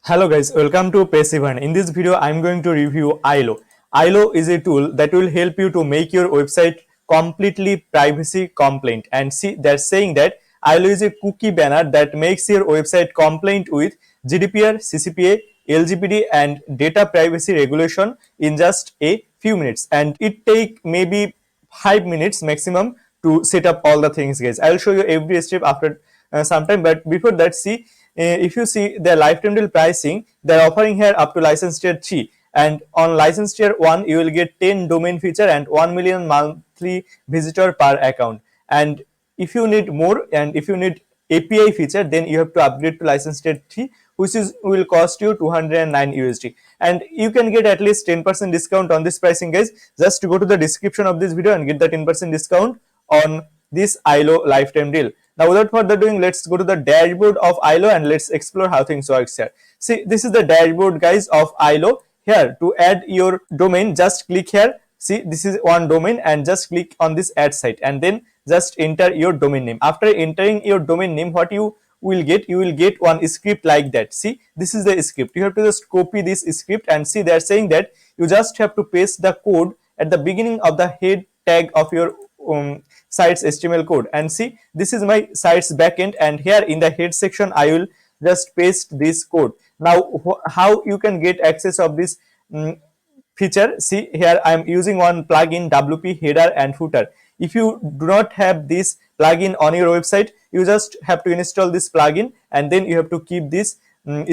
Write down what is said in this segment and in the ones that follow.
Hello guys, welcome to Passivern. In this video, I'm going to review Illow. Illow is a tool that will help you to make your website completely privacy compliant. And see, they're saying that Illow is a cookie banner that makes your website compliant with GDPR, CCPA, LGBT, and data privacy regulation in just a few minutes. And it take maybe 5 minutes maximum to set up all the things, guys. I'll show you every step after some time. But before that, see, if you see their lifetime deal pricing, they're offering here up to license tier 3, and on license tier 1 you will get 10 domain feature and 1 million monthly visitor per account. And if you need more and if you need API feature, then you have to upgrade to license tier 3, which is will cost you 209 USD, and you can get at least 10% discount on this pricing, guys. Just to go to the description of this video and get the 10% discount on this Illow lifetime deal. Now, without further doing, let's go to the dashboard of Illow and let's explore how things works here. See, this is the dashboard, guys, of Illow. Here, to add your domain, just click here. See, this is one domain, and just click on this add site and then just enter your domain name. After entering your domain name, what you will get one script like that. See, this is the script. You have to just copy this script, and see, they're saying that you just have to paste the code at the beginning of the head tag of your site's HTML code. And see, this is my site's backend, and here in the head section I will just paste this code. Now, how you can get access of this feature? See, here I am using one plugin, WP header and footer. If you do not have this plugin on your website, you just have to install this plugin, and then you have to keep this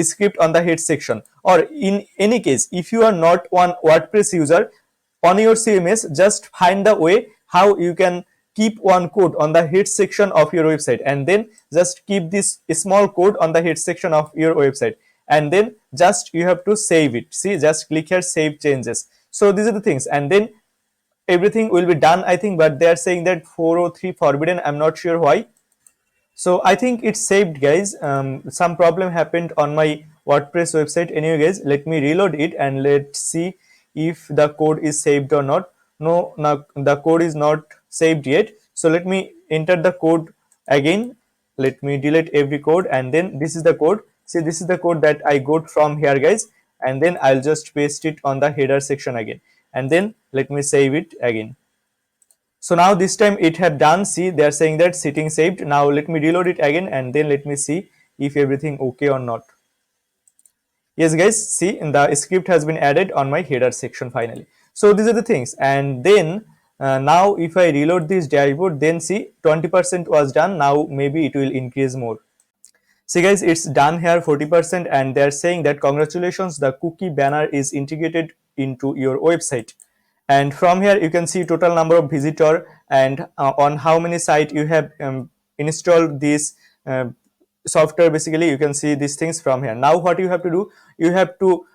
script on the head section. Or in any case, if you are not one WordPress user, on your CMS, just find the way how you can keep one code on the head section of your website, and then just keep this small code on the head section of your website, and then just you have to save it. See, just click here, save changes. So these are the things, and then everything will be done, I think. But they are saying that 403 forbidden. I'm not sure why. So I think it's saved, guys. Some problem happened on my WordPress website. Anyway, guys, let me reload it and let's see if the code is saved or not. No, the code is not saved yet. So let me enter the code again. Let me delete every code, and then this is the code. See, this is the code that I got from here, guys, and then I'll just paste it on the header section again, and then let me save it again. So now this time it have done. See, they are saying that setting saved. Now let me reload it again, and then let me see if everything okay or not. Yes, guys, see, the script has been added on my header section finally. So these are the things. And then now if I reload this dashboard, then see, 20% was done. Now maybe it will increase more. See, guys, it's done here, 40%, and they're saying that congratulations, the cookie banner is integrated into your website. And from here you can see total number of visitor, and on how many site you have installed this software. Basically, you can see these things from here. Now what you have to do, you have to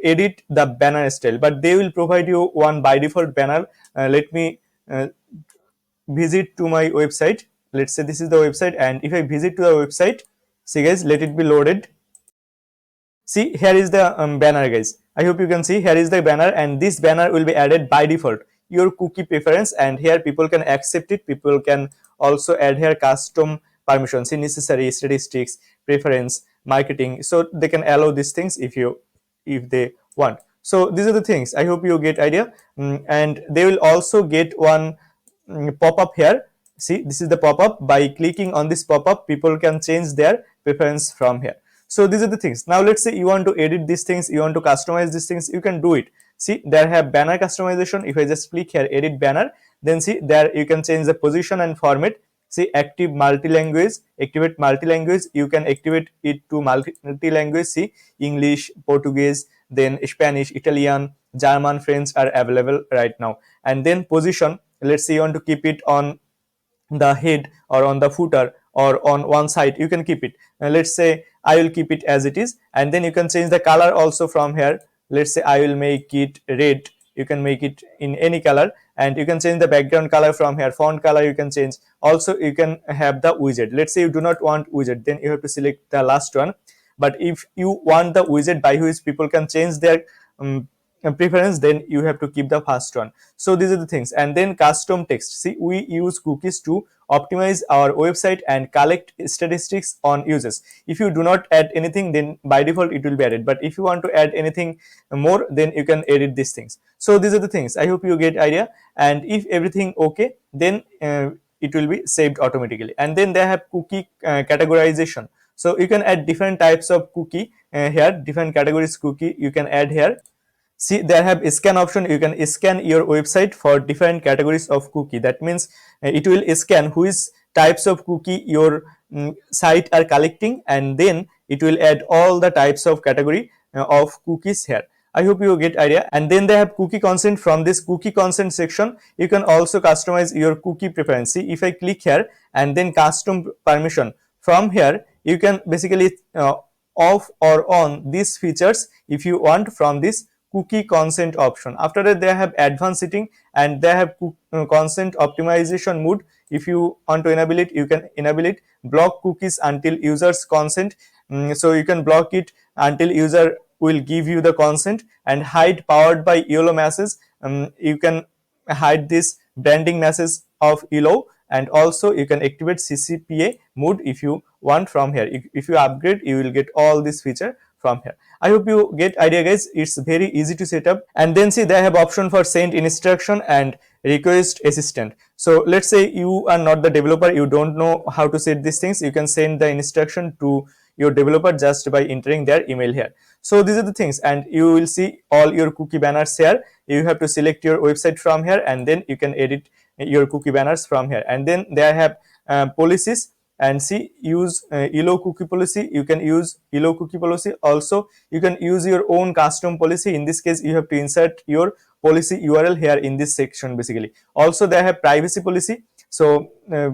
edit the banner style, but they will provide you one by default banner. Let me visit to my website. Let's say this is the website, and if I visit to the website, see, guys, let it be loaded. See, here is the banner, guys. I hope you can see, here is the banner, and this banner will be added by default, your cookie preference, and here people can accept it. People can also add here custom permissions, see, necessary, statistics, preference, marketing. So they can allow these things if they want. So these are the things. I hope you get idea. And they will also get one pop-up here. See, this is the pop-up. By clicking on this pop-up, people can change their preference from here. So these are the things. Now let's say you want to edit these things, you want to customize these things, you can do it. See, there have banner customization. If I just click here, edit banner, then see, there you can change the position and format. See, active multi-language, activate multi-language. You can activate it to multi-language. See, English, Portuguese, then Spanish, Italian, German, French are available right now. And then position, let's say you want to keep it on the head or on the footer or on one side, you can keep it. Let's say I will keep it as it is, and then you can change the color also from here. Let's say I will make it red. You can make it in any color, and you can change the background color from here. Font color you can change. Also, you can have the widget. Let's say you do not want widget, then you have to select the last one. But if you want the widget by which people can change their preference, then you have to keep the first one. So these are the things. And then custom text, see, we use cookies to optimize our website and collect statistics on users. If you do not add anything, then by default it will be added, but if you want to add anything more, then you can edit these things. So these are the things. I hope you get idea. And if everything okay, then it will be saved automatically. And then they have cookie categorization. So you can add different types of cookie here, different categories cookie you can add here. See, they have a scan option. You can scan your website for different categories of cookie. That means it will scan which types of cookie your site are collecting, and then it will add all the types of category of cookies here. I hope you get idea. And then they have cookie consent. From this cookie consent section, you can also customize your cookie preference. See, if I click here and then custom permission, from here you can basically off or on these features if you want from this cookie consent option. After that, they have advanced setting, and they have consent optimization mode. If you want to enable it, you can enable it. Block cookies until users consent. So you can block it until user will give you the consent. And hide powered by Illow message. You can hide this branding message of Illow, and also you can activate CCPA mode if you want from here. If you upgrade, you will get all this feature from here. I hope you get idea, guys. It's very easy to set up. And then see, they have option for send instruction and request assistant. So let's say you are not the developer, you don't know how to set these things. You can send the instruction to your developer just by entering their email here. So these are the things, and you will see all your cookie banners here. You have to select your website from here, and then you can edit your cookie banners from here. And then they have policies. And see, use Illow cookie policy. You can use Illow cookie policy. Also, you can use your own custom policy. In this case, you have to insert your policy URL here in this section basically. Also, they have privacy policy. So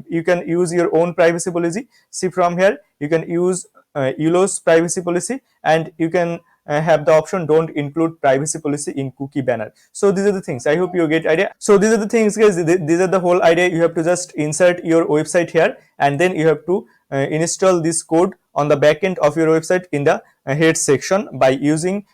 you can use your own privacy policy. See, from here you can use Illow's privacy policy, and you can have the option don't include privacy policy in cookie banner. So these are the things. I hope you get idea. So these are the things, guys. These are the whole idea. You have to just insert your website here, and then you have to install this code on the back end of your website in the head section by using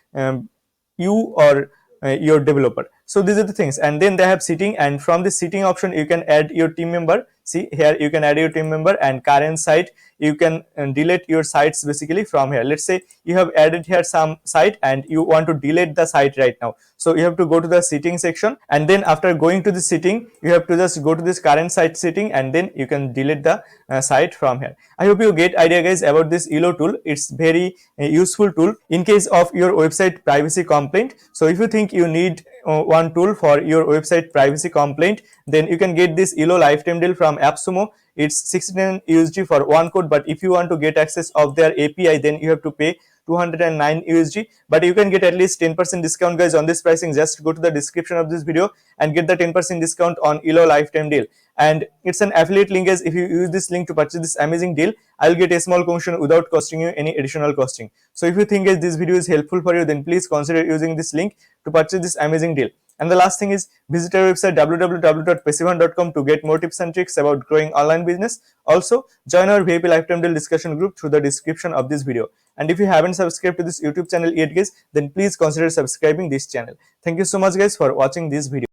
you or your developer. So these are the things. And then they have setting, and from the setting option you can add your team member. See, here you can add your team member, and current site you can delete your sites basically from here. Let's say you have added here some site and you want to delete the site right now. So you have to go to the setting section, and then after going to the setting, you have to just go to this current site setting, and then you can delete the site from here. I hope you get idea, guys, about this Illow tool. It's very useful tool in case of your website privacy complaint. So if you think you need one tool for your website privacy complaint, then you can get this Illow lifetime deal from AppSumo. It's 69 USD for one code, but if you want to get access of their API, then you have to pay 209 USD. But you can get at least 10% discount, guys, on this pricing. Just go to the description of this video and get the 10% discount on Illow lifetime deal. And it's an affiliate link, guys. If you use this link to purchase this amazing deal, I'll get a small commission without costing you any additional costing. So if you think, guys, this video is helpful for you, then please consider using this link to purchase this amazing deal. And the last thing is, visit our website www.passivern.com to get more tips and tricks about growing online business. Also, join our VIP lifetime deal discussion group through the description of this video. And if you haven't subscribed to this YouTube channel yet, guys, then please consider subscribing this channel. Thank you so much, guys, for watching this video.